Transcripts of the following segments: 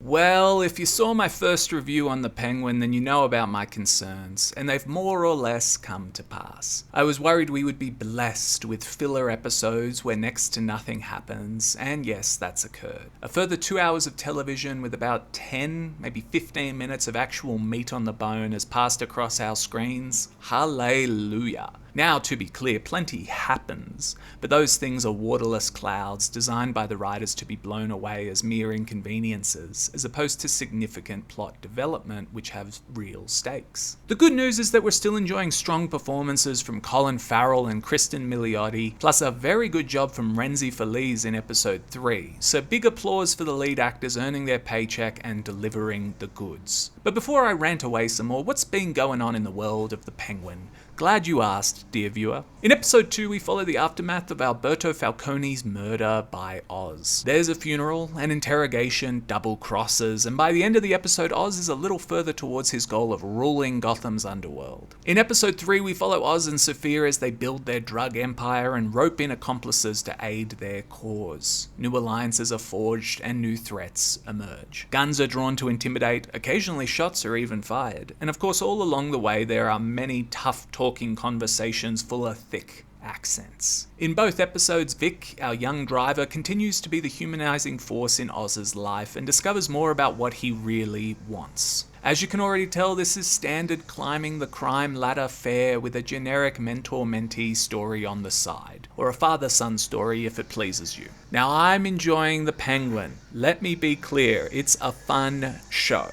Well, if you saw my first review on The Penguin, then you know about my concerns, and they've more or less come to pass. I was worried we would be blessed with filler episodes where next to nothing happens, and yes, that's occurred. A further 2 hours of television with about 10, maybe 15 minutes of actual meat on the bone has passed across our screens. Hallelujah. Now, to be clear, plenty happens, but those things are waterless clouds designed by the writers to be blown away as mere inconveniences, as opposed to significant plot development which have real stakes. The good news is that we're still enjoying strong performances from Colin Farrell and Kristen Milioti, plus a very good job from Renzi Feliz in episode 3, so big applause for the lead actors earning their paycheck and delivering the goods. But before I rant away some more, what's been going on in the world of The Penguin? Glad you asked, dear viewer. In episode 2, we follow the aftermath of Alberto Falcone's murder by Oz. There's a funeral, an interrogation, double crosses, and by the end of the episode, Oz is a little further towards his goal of ruling Gotham's underworld. In episode 3, we follow Oz and Sophia as they build their drug empire and rope in accomplices to aid their cause. New alliances are forged and new threats emerge. Guns are drawn to intimidate, occasionally shots are even fired, and of course all along the way there are many tough talking conversations full of thick accents. In both episodes, Vic, our young driver, continues to be the humanizing force in Oz's life and discovers more about what he really wants. As you can already tell, this is standard climbing the crime ladder fare with a generic mentor-mentee story on the side, or a father-son story if it pleases you. Now, I'm enjoying The Penguin. Let me be clear, it's a fun show.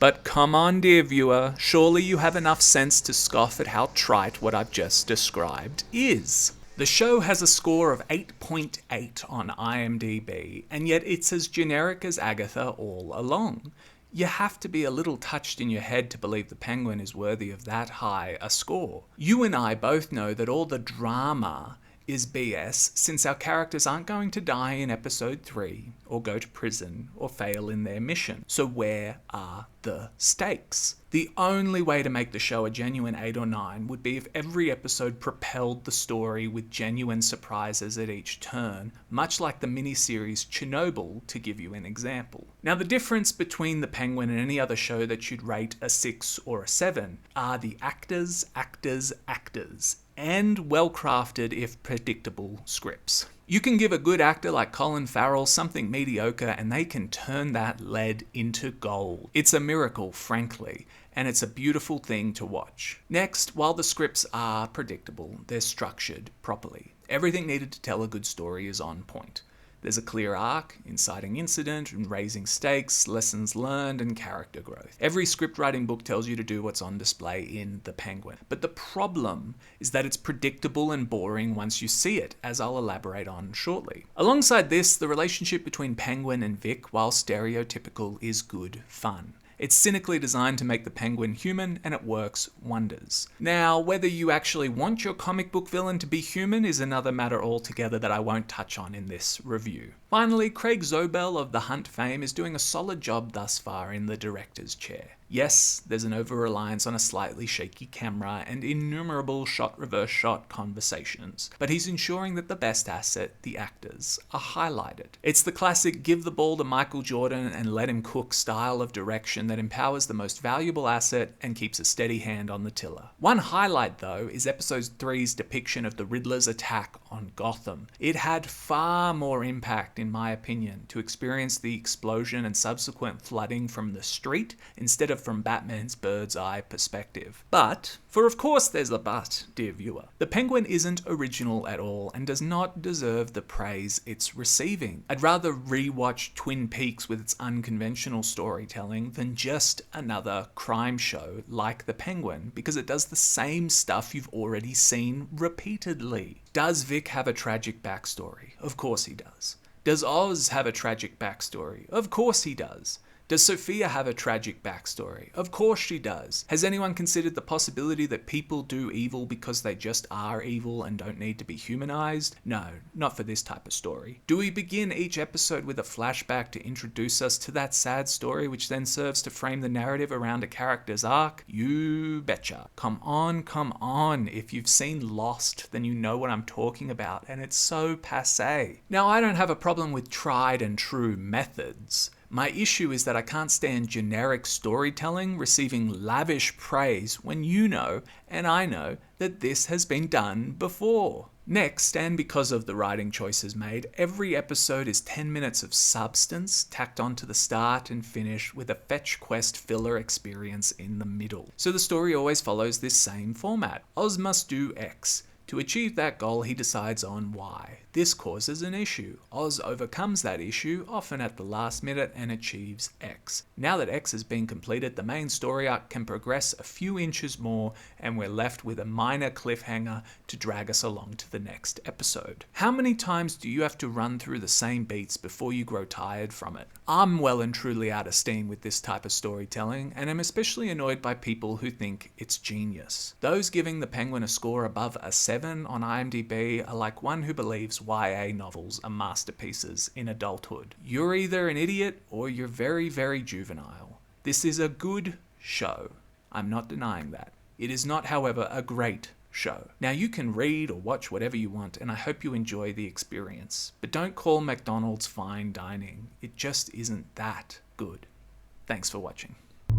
But come on, dear viewer, surely you have enough sense to scoff at how trite what I've just described is. The show has a score of 8.8 on IMDB, and yet it's as generic as Agatha all along. You have to be a little touched in your head to believe The Penguin is worthy of that high a score. You and I both know that all the drama is BS, since our characters aren't going to die in episode 3, or go to prison, or fail in their mission. So where are the stakes? The only way to make the show a genuine 8 or 9 would be if every episode propelled the story with genuine surprises at each turn, much like the miniseries Chernobyl, to give you an example. Now, the difference between The Penguin and any other show that you'd rate a 6 or a 7 are the actors, and well-crafted, if predictable, scripts. You can give a good actor like Colin Farrell something mediocre and they can turn that lead into gold. It's a miracle, frankly, and it's a beautiful thing to watch. Next, while the scripts are predictable, they're structured properly. Everything needed to tell a good story is on point. There's a clear arc, inciting incident, and raising stakes, lessons learned, and character growth. Every script writing book tells you to do what's on display in The Penguin. But the problem is that it's predictable and boring once you see it, as I'll elaborate on shortly. Alongside this, the relationship between Penguin and Vic, while stereotypical, is good fun. It's cynically designed to make the Penguin human, and it works wonders. Now, whether you actually want your comic book villain to be human is another matter altogether that I won't touch on in this review. Finally, Craig Zobel of The Hunt fame is doing a solid job thus far in the director's chair. Yes, there's an over-reliance on a slightly shaky camera and innumerable shot-reverse shot conversations, but he's ensuring that the best asset, the actors, are highlighted. It's the classic give the ball to Michael Jordan and let him cook style of direction that empowers the most valuable asset and keeps a steady hand on the tiller. One highlight, though, is episode 3's depiction of the Riddler's attack on Gotham. It had far more impact, in my opinion, to experience the explosion and subsequent flooding from the street instead of from Batman's bird's eye perspective. But, for of course there's a but, dear viewer, The Penguin isn't original at all and does not deserve the praise it's receiving. I'd rather rewatch Twin Peaks with its unconventional storytelling than just another crime show like The Penguin, because it does the same stuff you've already seen repeatedly. Does Vic have a tragic backstory? Of course he does. Does Oz have a tragic backstory? Of course he does. Does Sophia have a tragic backstory? Of course she does. Has anyone considered the possibility that people do evil because they just are evil and don't need to be humanized? No, not for this type of story. Do we begin each episode with a flashback to introduce us to that sad story, which then serves to frame the narrative around a character's arc? You betcha. Come on. If you've seen Lost, then you know what I'm talking about, and it's so passé. Now, I don't have a problem with tried and true methods. My issue is that I can't stand generic storytelling receiving lavish praise when you know, and I know, that this has been done before. Next, and because of the writing choices made, every episode is 10 minutes of substance tacked onto the start and finish with a fetch quest filler experience in the middle. So the story always follows this same format. Oz must do X. To achieve that goal, he decides on Y. This causes an issue. Oz overcomes that issue, often at the last minute, and achieves X. Now that X has been completed, the main story arc can progress a few inches more, and we're left with a minor cliffhanger to drag us along to the next episode. How many times do you have to run through the same beats before you grow tired from it? I'm well and truly out of steam with this type of storytelling, and I'm especially annoyed by people who think it's genius. Those giving The Penguin a score above a 7 on IMDB are like one who believes YA novels are masterpieces in adulthood. You're either an idiot or you're very, very juvenile. This is a good show. I'm not denying that. It is not, however, a great show. Now, you can read or watch whatever you want, and I hope you enjoy the experience. But don't call McDonald's fine dining. It just isn't that good. Thanks for watching.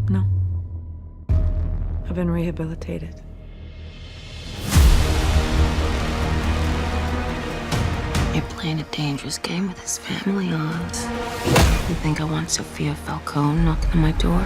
No. I've been rehabilitated. You're playing a dangerous game with his family, Oz. You think I want Sophia Falcone knocking on my door?